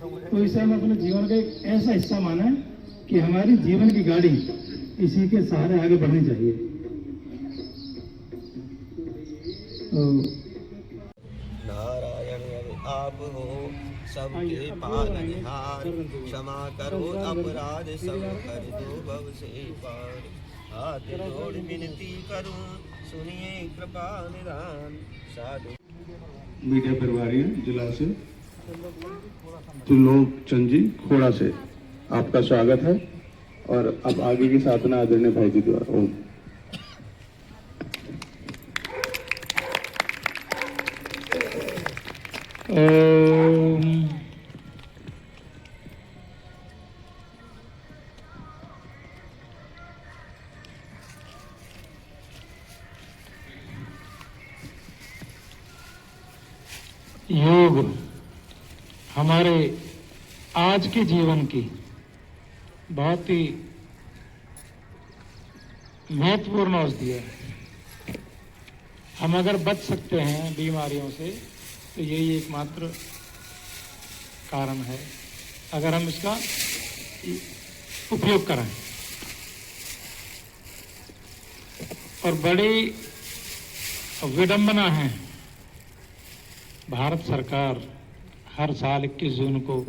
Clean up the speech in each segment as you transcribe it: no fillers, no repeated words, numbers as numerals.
तो इसे हम अपने जीवन का एक ऐसा हिस्सा माने कि हमारी जीवन की गाड़ी इसी के सहारे आगे बढ़नी चाहिए। तो नारायण आप हो सबके पालनहार, क्षमा करो अपराध सब कर दो भव से पार। हाथ जोड़ विनती करूं सुनिए कृपा निदान। साधु मीडिया परिवारियों जिला से त्रिलोक चंद जी खोड़ा से आपका स्वागत है और अब आगे की साधना आदरणीय भाई जी द्वारा। ओम। योग हमारे आज के जीवन की बहुत ही महत्वपूर्ण औषधि है। हम अगर बच सकते हैं बीमारियों से तो यही एकमात्र कारण है, अगर हम इसका उपयोग करें। और बड़ी विडंबना है, भारत सरकार हर साल 21 जून को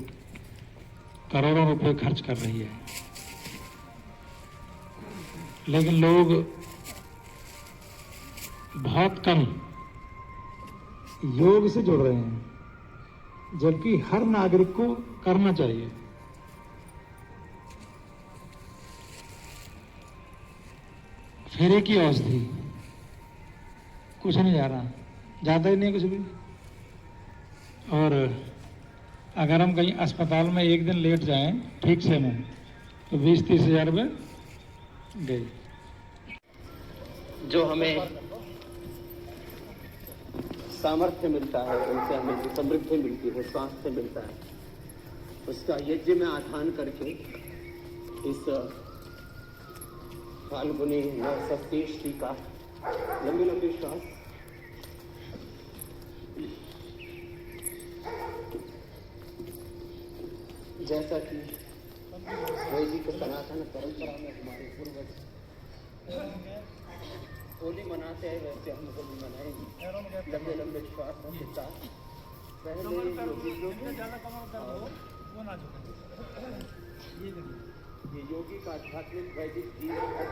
करोड़ों रुपए खर्च कर रही है, लेकिन लोग बहुत कम योग से जुड़ रहे हैं, जबकि हर नागरिक को करना चाहिए। फेरे की औषधि कुछ नहीं जा रहा, ज्यादा ही नहीं कुछ भी। और अगर हम कहीं अस्पताल में एक दिन लेट जाएं ठीक से में तो 20-30 हजार रुपये गए। जो हमें सामर्थ्य मिलता है, उनसे हमें जो समृद्धि मिलती है, स्वास्थ्य मिलता है, उसका यज्ञ में आधान करके इस फाल्गुनी नवसप्तमी का लंबी लंबी श्वास जैसा कि वैदिक सनातन परंपरा में हमारे पूर्वज होली मनाते हैं, वैसे हम होली मनाएंगे लंबे लंबे श्वासों के साथ। पहले ये योगी का आध्यात्मिक वैदिक जीवन है।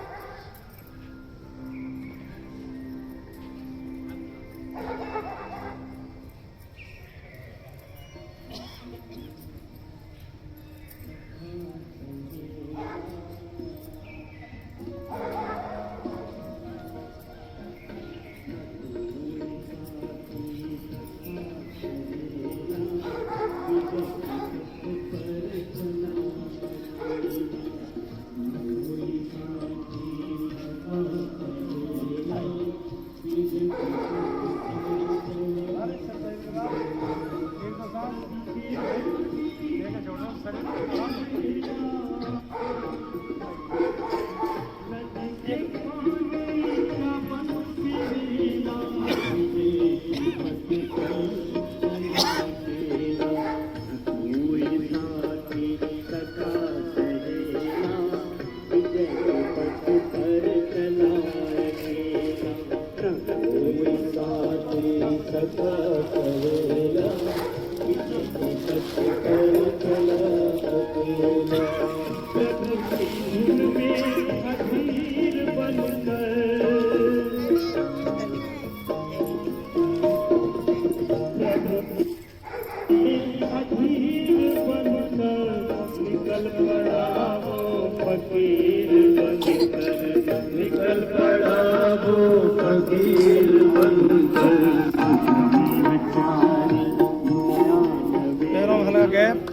पैरों में हल्का गैप,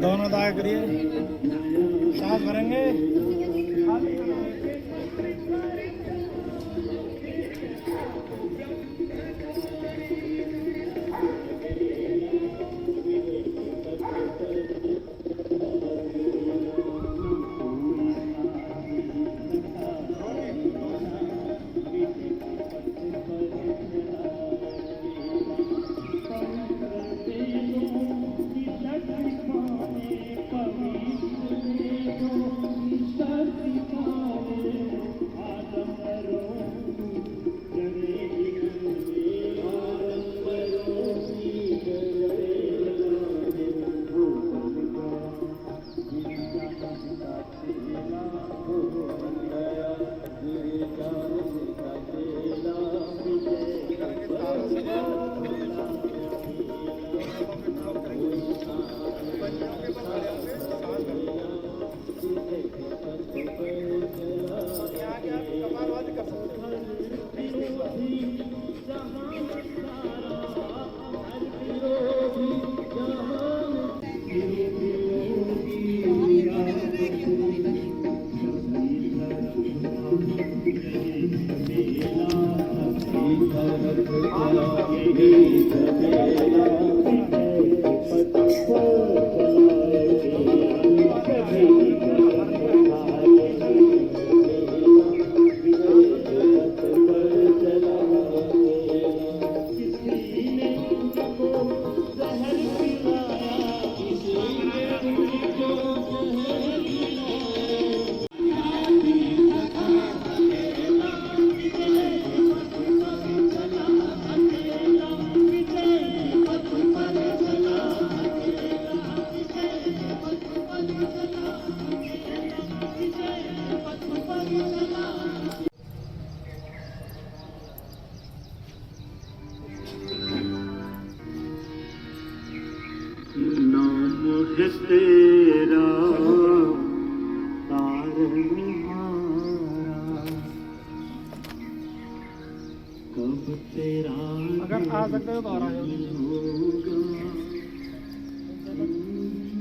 दोनों दाएं करिए, सांस भरेंगे। नाम है तेरा तारनहारा, कब तेरा अगर आ सकते हो तो और आ जाओ। होगा।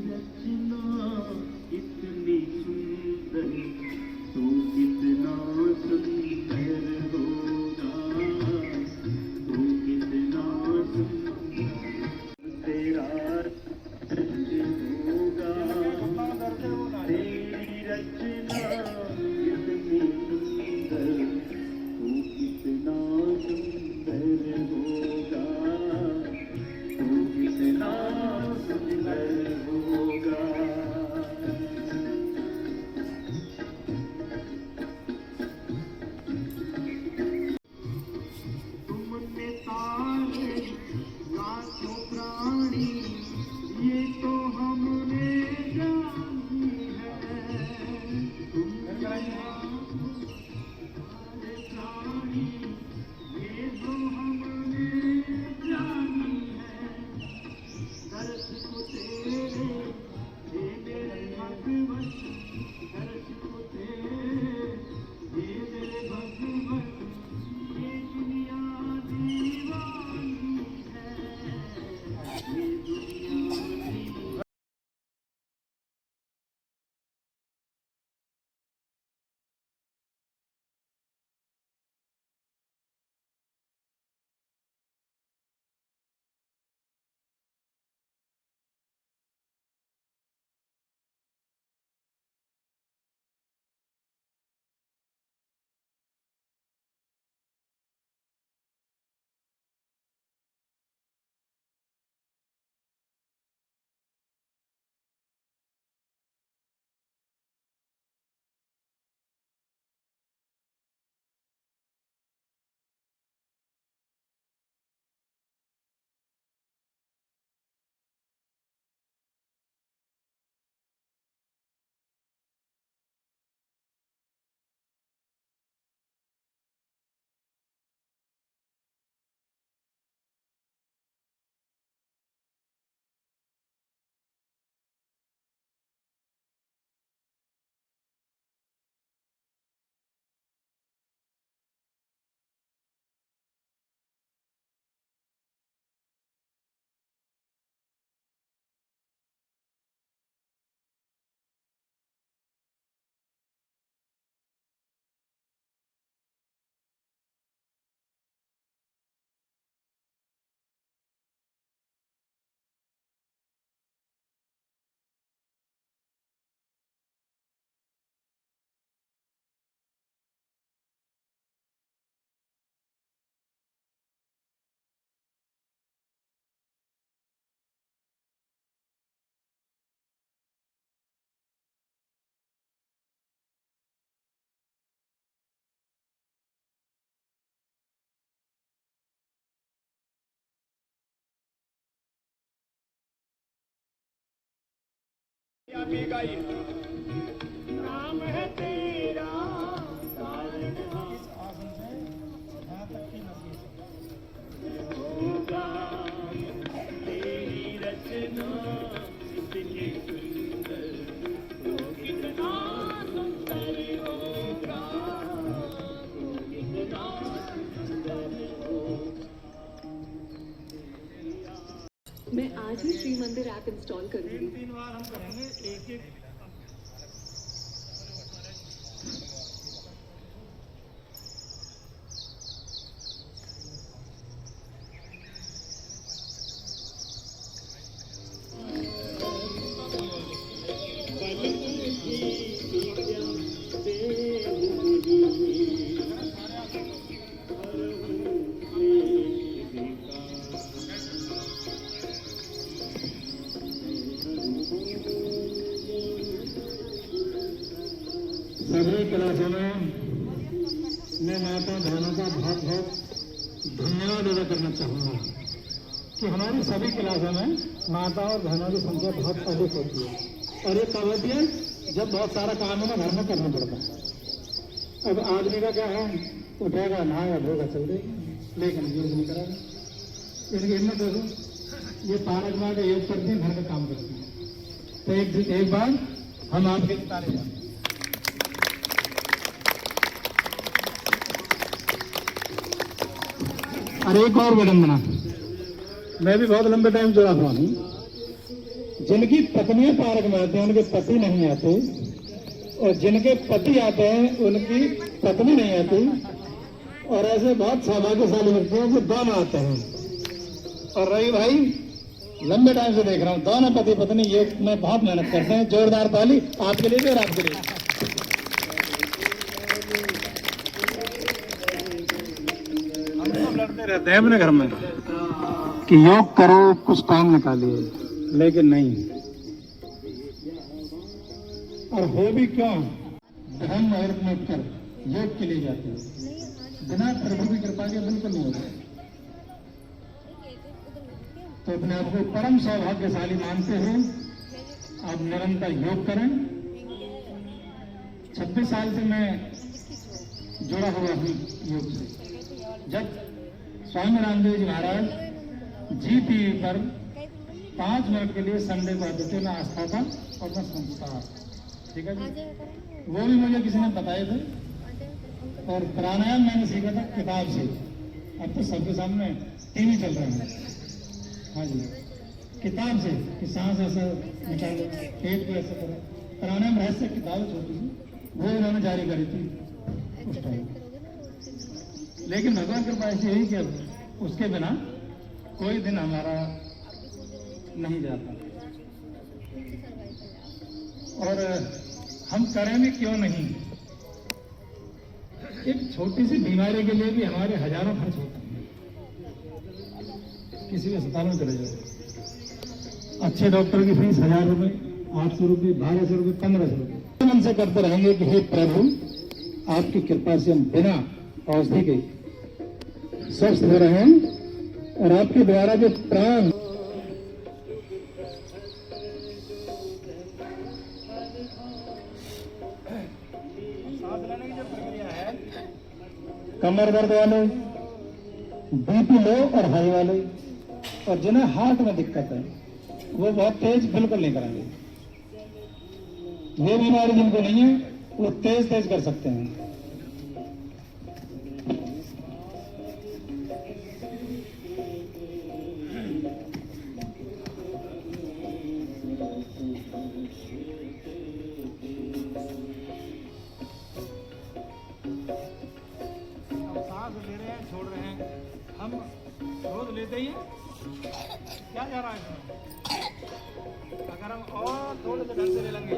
रचना इतनी सुंदर, तू कितना सुंदर होगा, तू कितना सुंदर तेरा होगा। तेरी रचना इतनी सुंदर, तू कितना सुंदर होगा, तू कितना सुंदर होगा। तुमने तारे लाखों प्राणी, ये तो हमने जानी है। तुमने सारे प्राणी, ये तो हमने जानी है। दर्श को तेरे हे मेरे भगवन, दर्श को तेरे हे मेरे भगवन, ये दुनिया दीवानी है, ये दुनिया दीवानी। नाम है तेरा होगा, तेरी रचना इतनी सुंदर, तू कितना सुंदर होगा, तू कितना सुंदर होगा। मैं आज ही श्री मंदिर ऐप इंस्टॉल करूंगी। 3 बार हम करेंगे एक एक। सभी क्लासों में मैं माता बहनों का बहुत बहुत धन्यवाद अदा करना चाहूँगा कि हमारी सभी क्लासों में माता और बहनों की संख्या बहुत अधिक होती है। और ये कब होती है? जब बहुत सारा काम है ना घर में करना पड़ता है। अब आदमी का क्या है, उठेगा नहाएगा धोगा चल देगा, लेकिन यूज नहीं करेगा। इनकी हिम्मत देखो, ये पारक माँ का योग करते हैं, घर का काम करते हैं। तो एक बार हम आपके तारीफ करें। और एक और विडंबना, मैं भी बहुत लंबे टाइम जुड़ा हुआ हूँ। जिनकी पत्नियां पार्क में आते हैं उनके पति नहीं आते, और जिनके पति आते हैं उनकी पत्नी नहीं आती। और ऐसे बहुत सौभाग्यशाली व्यक्ति हैं जो दोनों आते हैं। और रवि भाई लंबे टाइम से देख रहा हूँ, दोनों पति पत्नी ये में बहुत मेहनत करते हैं। जोरदार ताली आपके लिए भी और आपके लिए। हम सब लड़ते रहते हैं अपने घर में कि योग करो, कुछ टाइम निकालिए, लेकिन नहीं। और हो भी क्यों, धर्म मुहूर्त में उठकर योग के लिए जाते हैं, बिना प्रभु की कृपा के बिल्कुल नहीं होता। तो अपने आप को परम सौभाग्यशाली मानते हुए आप निरंतर योग करें। 26 साल से मैं जुड़ा हुआ हूँ योग से। जब स्वामी रामदेव जी महाराज जी टीवी पर 5 मिनट के लिए संडे को आते थे, ना आस्था था और ना संस्कार, ठीक है जी, वो भी मुझे किसी ने बताए थे। और प्राणायाम मैंने सीखा था किताब से। अब तो सबके सामने टीवी चल रहे हैं। हाँ जी, किताब से कि सांस ऐसा निकालो, पेट को ऐसा करो। प्राणायाम रहस्य किताब छोटी सी, वो उन्होंने जारी करी थी उस टाइम। लेकिन भगवान कृपा ऐसी हुई कि उसके बिना कोई दिन हमारा नहीं जाता। और हम करें भी क्यों नहीं। एक छोटी सी बीमारी के लिए भी हमारे हजारों खर्च होते हैं। किसी अस्पताल में चले जाओ, अच्छे डॉक्टर की फीस 1000 रुपये, 800 रुपये, 1200 रुपये, 1500 रुपये। मन से करते रहेंगे कि हे प्रभु, आपकी कृपा से हम बिना औषधि के स्वस्थ हो रहे हैं, और आपके द्वारा जो प्राण सांस लेने की जो प्रक्रिया है, कमर दर्द वाले, बीपी लो और हाई वाले, और जिन्हें हार्ट में दिक्कत है वो बहुत तेज बिल्कुल नहीं करेंगे। ये बीमारी जिनको नहीं है वो तेज तेज कर सकते हैं। सांस ले रहे हैं, छोड़ रहे हैं, हम रोज लेते ही हैं। क्या जा रहा है इसमें? अगर हम और थोड़े से ढंग से ले लेंगे,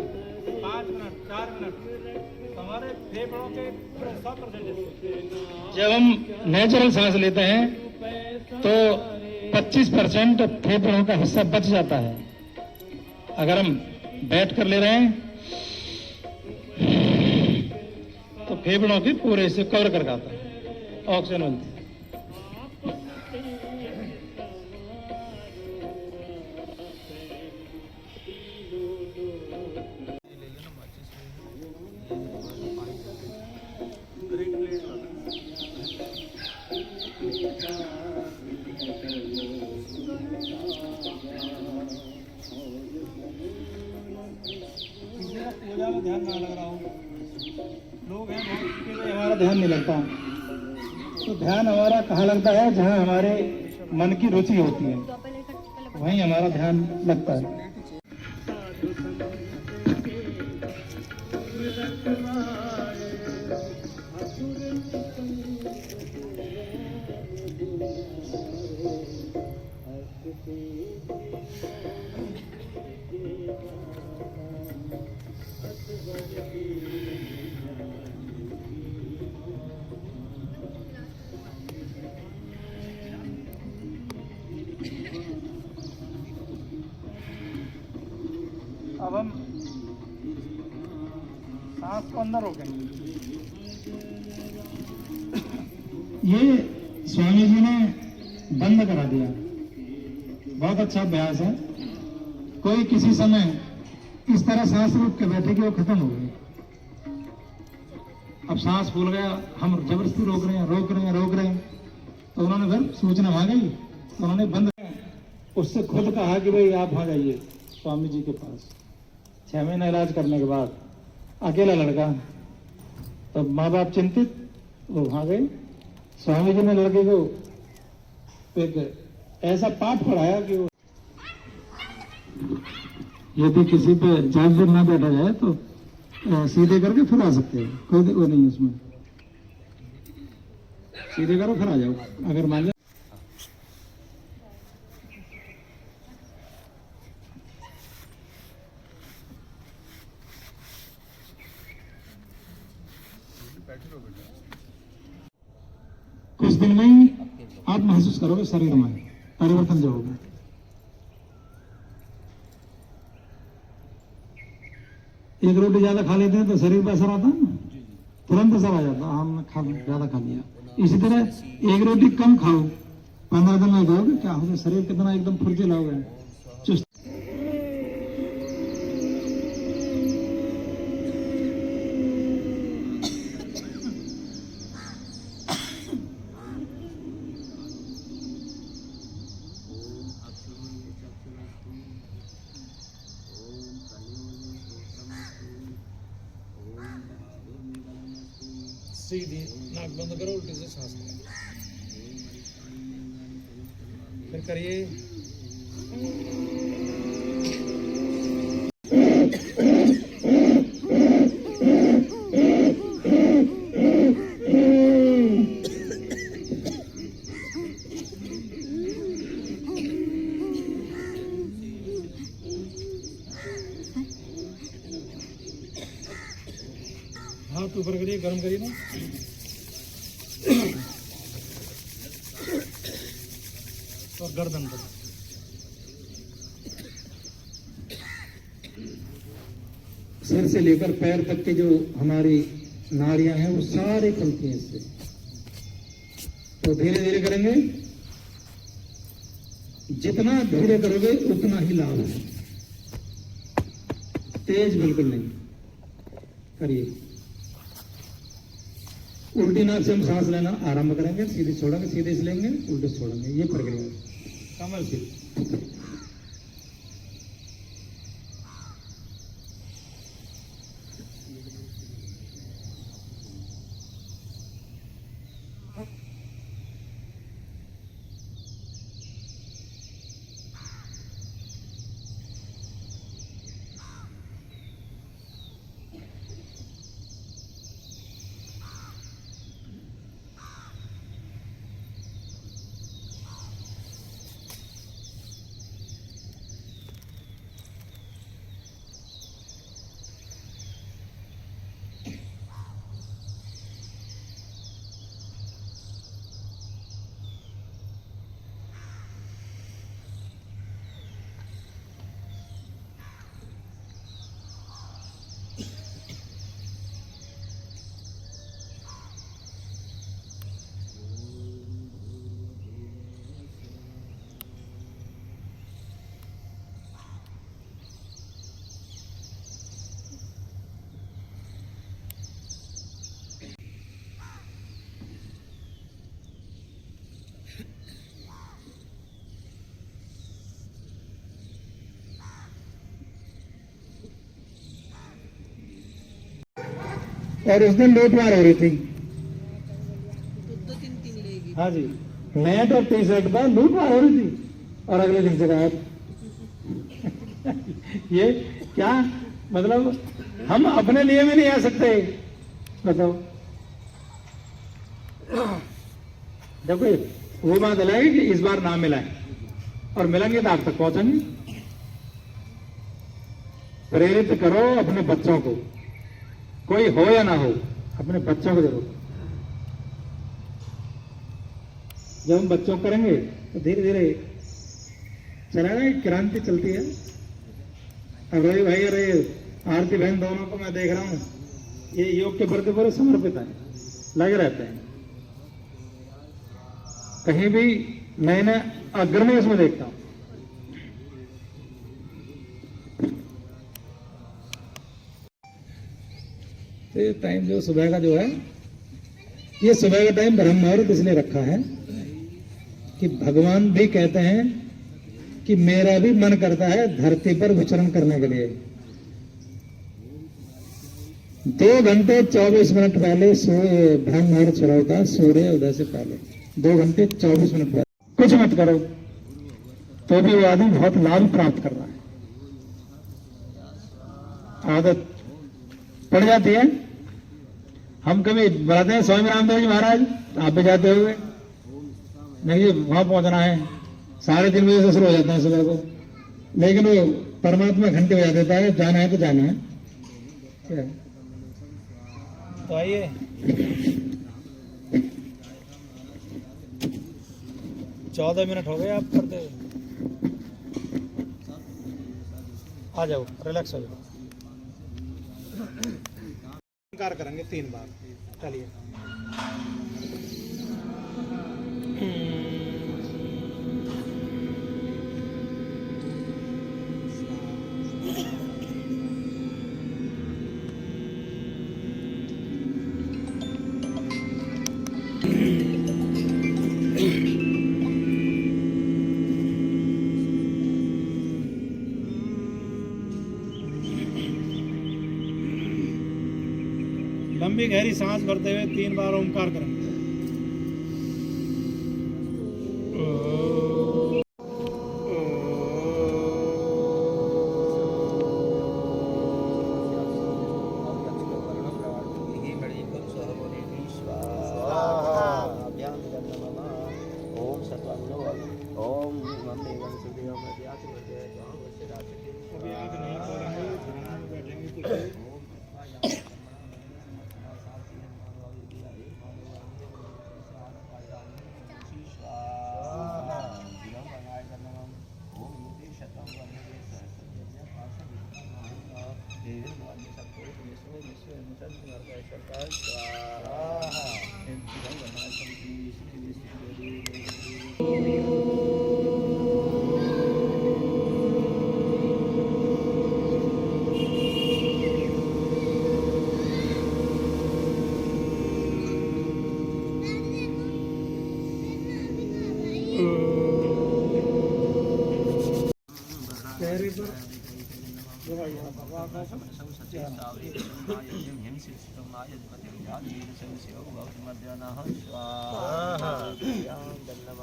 5 मिनट 4 मिनट, तो हमारे फेफड़ों के पूरे 100%। जब हम नेचुरल सांस लेते हैं तो 25% फेफड़ों का हिस्सा बच जाता है। अगर हम बैठ कर ले रहे हैं तो फेफड़ों के पूरे हिस्से कवर कर आता है, ऑक्सीजन मिलती है। पूजा में ध्यान ना लग रहा हो, लोग हैं बहुत, हमारा ध्यान नहीं लगता। तो ध्यान हमारा कहाँ लगता है? जहाँ हमारे मन की रुचि होती है, वहीं हमारा ध्यान लगता है। अब हम सांस को अंदर रोकेंगे। ये स्वामी जी ने बंद करा दिया, बहुत अच्छा अभ्यास है। कोई किसी समय इस तरह सांस रोक के बैठे कि वो खत्म हो गई। अब सांस फूल गया, हम जबरदस्ती रोक रहे हैं, तो उन्होंने फिर सूचना आ गई, तो उन्होंने बंद, उससे खुद कहा कि भाई आप वहाँ जाइए स्वामी जी के पास। 6 महीने इलाज करने के बाद अकेला लड़का, तो माँ बाप चिंतित, वो वहाँ गए। स्वामी जी ने लड़के को एक ऐसा पाठ पढ़ाया कि वो, यदि किसी पे जागरूक ना बैठा जाए तो सीधे करके फिर आ सकते हैं, कोई वो नहीं उसमें। सीधे करो फिर आ जाओ, अगर मान लो। कुछ दिन में ही आप महसूस करोगे शरीर में परिवर्तन जो होगा। एक रोटी ज्यादा खा लेते हैं तो शरीर पर असर आता है ना, तुरंत असर आ जाता है, हमने ज्यादा खा लिया। इसी तरह एक रोटी कम खाओ, 15 दिन में कहोगे क्या हो गया, शरीर कितना एकदम फुर्तीला हो गया, चुस्त। सीधी नाक बंद करो, उल्टी से सांस लो, फिर करिए। हाथ ऊपर करिए, गर्म करिए ना, और गर्दन पर। सिर से लेकर पैर तक के जो हमारी नाड़ियां हैं वो सारी खुलती हैं इससे। तो धीरे धीरे करेंगे, जितना धीरे करोगे उतना ही लाभ है, तेज बिल्कुल नहीं करिए। उल्टी नाक से हम सांस लेना आरंभ करेंगे, सीधे छोड़ेंगे, सीधे से लेंगे, उल्टे से छोड़ेंगे, ये प्रक्रिया है कमल से। और उस दिन लूट मार हो रही थी। हाँ जी, नेट और टी शर्ट पर लूट मार हो रही थी, और अगले दिन से गायब। ये क्या मतलब, हम अपने लिए भी नहीं आ सकते, बताओ। देखो वो बात अलग है कि इस बार ना मिला है, और मिलेंगे तो आप तक पहुंचेंगे। प्रेरित करो अपने बच्चों को, कोई हो या ना हो, अपने बच्चों को जरूर। जब हम बच्चों को करेंगे तो धीरे धीरे चलेगा, एक क्रांति चलती है। अब रवि भाई, अरे आरती बहन दोनों को मैं देख रहा हूँ, ये योग के प्रति पूरे समर्पित हैं, लगे रहते हैं। कहीं भी मैं इन्हें अग्रणी इसमें देखता हूं। तो ये टाइम जो सुबह का जो है, ये सुबह का टाइम ब्रह्म मुहूर्त इसलिए रखा है कि भगवान भी कहते हैं कि मेरा भी मन करता है धरती पर विचरण करने के लिए। 2 घंटे 24 मिनट पहले ब्रह्म मुहूर्त शुरू होता है, सूर्य उदय से पहले 2 घंटे 24 मिनट पहले। कुछ मत करो तो भी वो आदमी बहुत लाभ प्राप्त कर रहा है। आदत पड़ जाती है। हम कभी बुलाते हैं स्वामी रामदेव जी महाराज, आप भी जाते हुए नहीं, वहां पहुंचना है, 3:30 बजे से शुरू हो जाता है सुबह को, लेकिन वो परमात्मा घंटे बजा देता है, जाना है तो जाना है। क्या? तो आइए, चौदह मिनट हो गए आप करते हुए। आ जाओ, रिलैक्स हो जाओ। कार करेंगे 3 बार। चलिए। लंबी गहरी सांस भरते हुए 3 बार ओंकार करेंगे।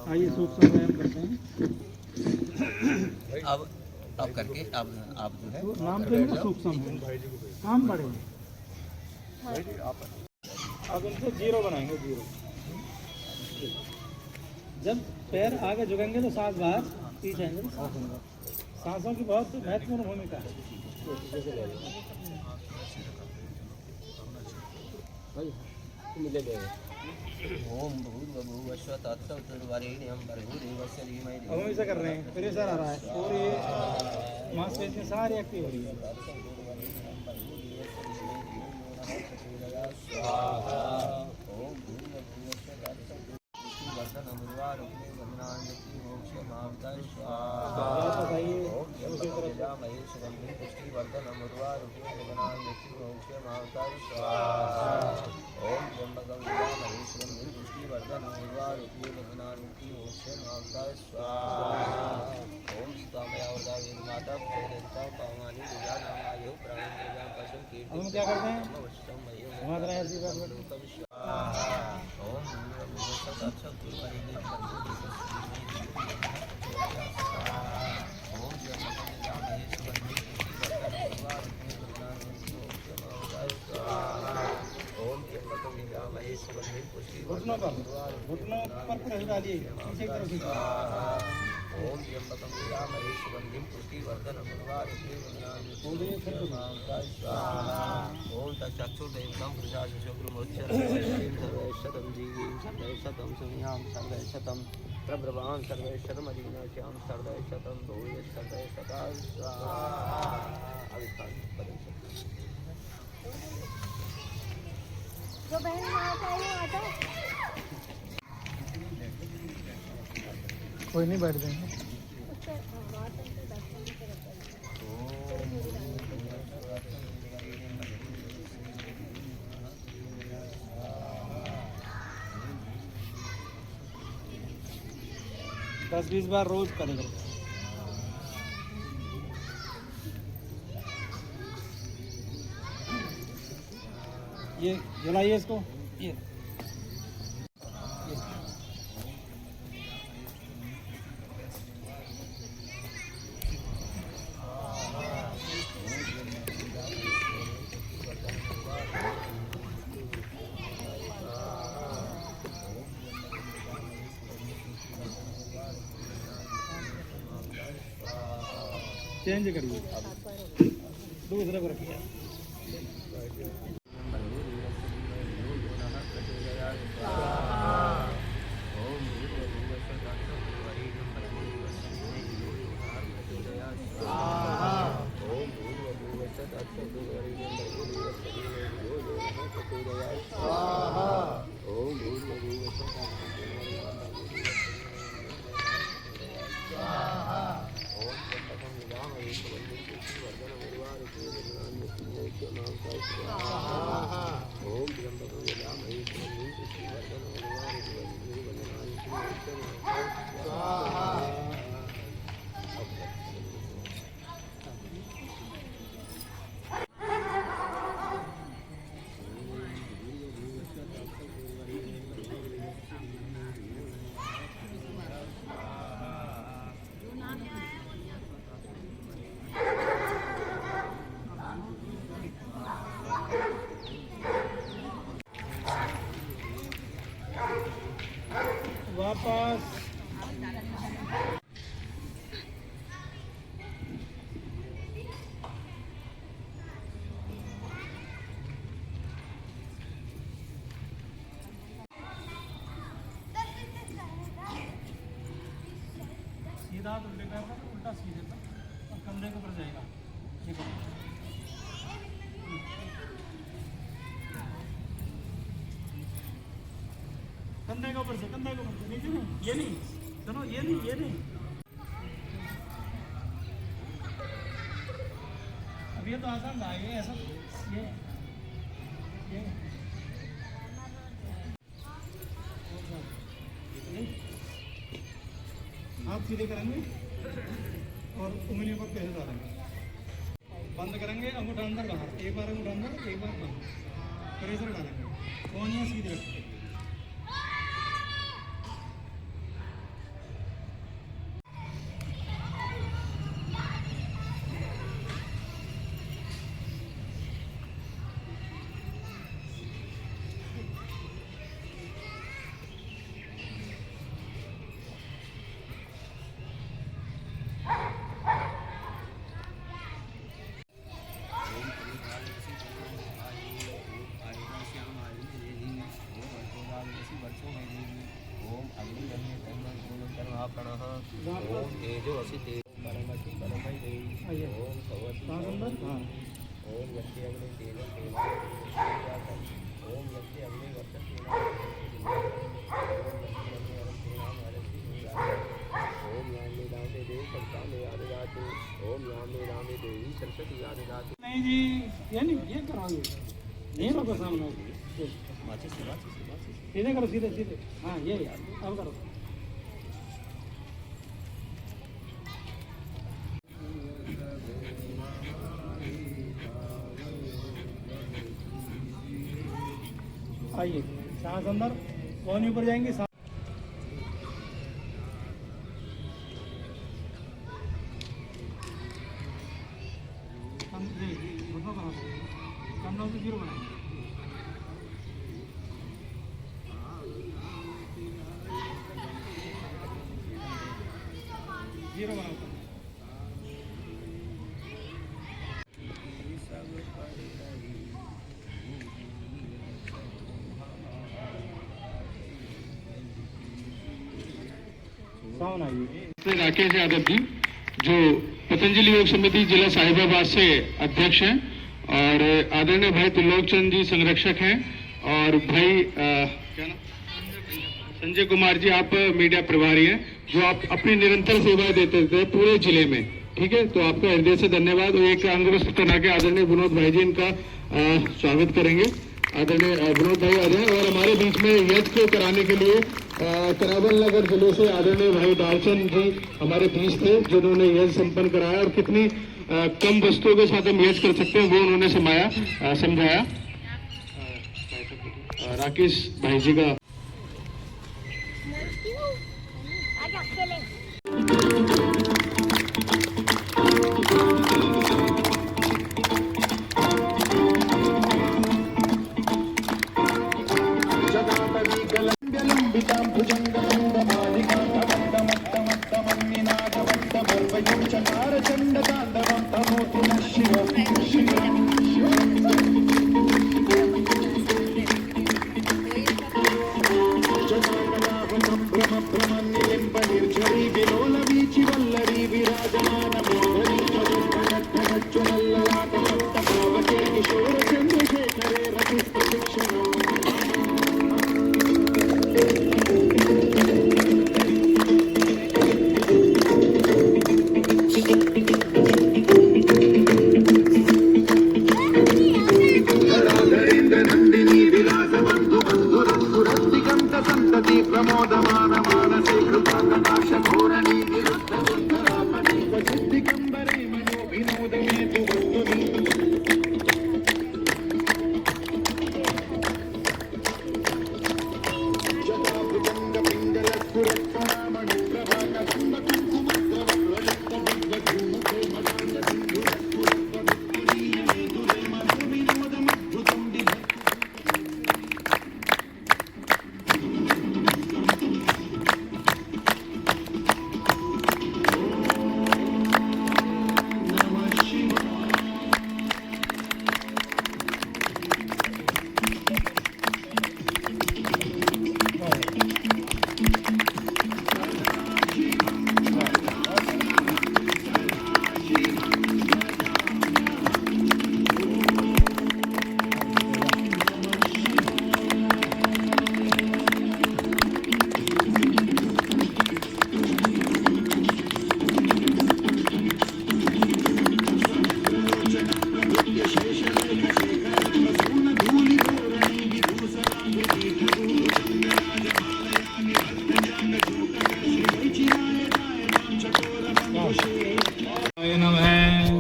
आइए सूक्ष्म व्यायाम करते हैं। अब करके अब आप जो है नाम तो इनका सूक्ष्म है, काम बढ़ेंगे। अब इनको 0 बनाएंगे, 0। जब पैर आगे झुकेंगे तो सांस बाहर, पीछे आएंगे तो सांस अंदर। सांसों की बहुत महत्वपूर्ण भूमिका है। ओम भूर्भुवस्सुः तत्सवितुर्वरेण्यं भर्गोदेवस्य धीमहि अब हम ऐसा कर रहे हैं, प्रेशर आ रहा है और ये मांसपेशियां सारी एक्टिव हो रही है। ओम भूर्भुवस्सुः तत्सवितुर्वरेण्यं अब हम क्या करते हैं, घुमा रहे हैं ऐसी बात। घुटनों पर प्रेस डालिए, पीछे की तरफ खींचिए। ओम त्र्यंबकं यजामहे सुगंधिं पुष्टिवर्धनम् ओम तच्चक्षुर्देवतं प्रजाशुक्रमोच्चरं जीवीं सर्वैशतं संयां सर्वैशतं प्रब्रवां सर्वैशतमधिगणश्यां सर्वैशतं भूय सर्वैशता स्वाहा। तो बहन वहाँ से आई हो, आ जाओ। कोई नहीं, बैठ जाएंगे। उससे वहाँ तक से दर्शन भी करते हैं। 10-20 बार रोज करेगा। ये जलाइए इसको, ये चेंज करिए, दूसरे को रखिए। वापस सीधा तो उल्टा उल्टा सीधे पर और कंधे के ऊपर जाएगा। ठीक है, कंधे के ऊपर से, कंधे के ऊपर से, नीचे नहीं, ये नहीं, सुनो, ये नहीं, ये नहीं। अब ये तो आसान था, ये ऐसा, ये हाथ सीधे करेंगे और उंगलियों पर पैसे डालेंगे, बंद करेंगे, अंगूठा अंदर बाहर, एक बार अंगूठा अंदर, एक बार बंद, प्रेशर डालेंगे, कोहनियाँ सीधे रखेंगे। ओम तेजो असि तेज परमसि परमय देवी ओम भगवती ओम यस्य अग्नि तेजो ओम यस्य अग्नि वर्षति ओम यामे रामे देवी सरस्वती आदिदातु ओम यामे रामे देवी सरस्वती आदिदातु। नहीं जी, ये नहीं, ये कराओगे, नहीं रखो सामने, सीधे करो, सीधे सीधे, हाँ ये यार, अब करो। आइए, सांस अंदर, कोहनी ऊपर जाएंगे, सांस कम से 0 बनाएंगे। जीरो बनाओ। सावन आइए। राकेश यादव जी, जो पतंजलि योग समिति जिला साहिबाबाद से अध्यक्ष हैं, और आदरणीय भाई त्रिलोक चंद जी संरक्षक हैं, और भाई क्या नाम, संजय कुमार जी, आप मीडिया प्रभारी हैं, जो आप अपनी निरंतर सेवाएं देते थे पूरे जिले में, ठीक है, तो आपका हृदय से धन्यवाद। और एक अंग वस्त्र पहना के आदरणीय विनोद भाई जी इनका स्वागत करेंगे। आदरणीय विनोद भाई आ जाए। और हमारे बीच में यज्ञ को कराने के लिए करावल नगर जिले से आदरणीय भाई दालचंद जी हमारे बीच थे, जिन्होंने यज्ञ संपन्न कराया और कितनी कम वस्तुओं के साथ हम यज्ञ कर सकते हैं वो उन्होंने समझाया। राकेश भाई जी का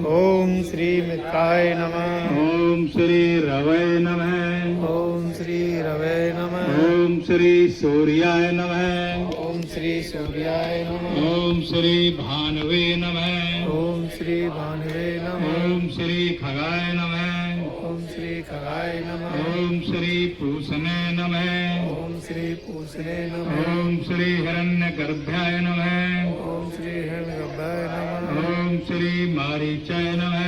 ओम श्री मित्राय नमः। ओम श्री रवै नमः। ओम श्री रवे नमः। ओम श्री सूर्याय नमः। ओम श्री सूर्याय नमः। ओम श्री भानवे नमः। ओम श्री भानुवे नमः। ओम श्री खगाय नमः। ओम श्री खगाय नमः। ओम श्री पूषणे नमः। ओम श्री पूषणे नमः। ओम श्री हिरण्यगर्भाय नमः। ओम श्री हिरण्यगर्भाय नमः। ओम श्री मारीचाय नमः।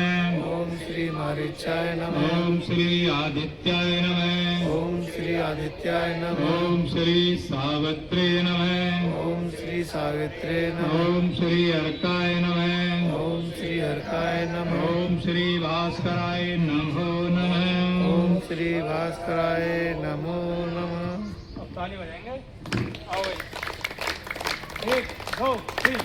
ओम श्री मारीचाय नमः। ओम श्री आदित्याय नमः। ओम श्री आदित्याय नमः। ओम श्री सावित्रे नमः। ओम श्री सावित्रे नमः। ओम श्री अर्काय नमः। ओम श्री हरकाय नमः। ओम श्री भास्कराय नमो नमः। ओम श्री भास्कराय नमो नमः। अब ताली बजाएंगे। आओ भाई। 1 2 3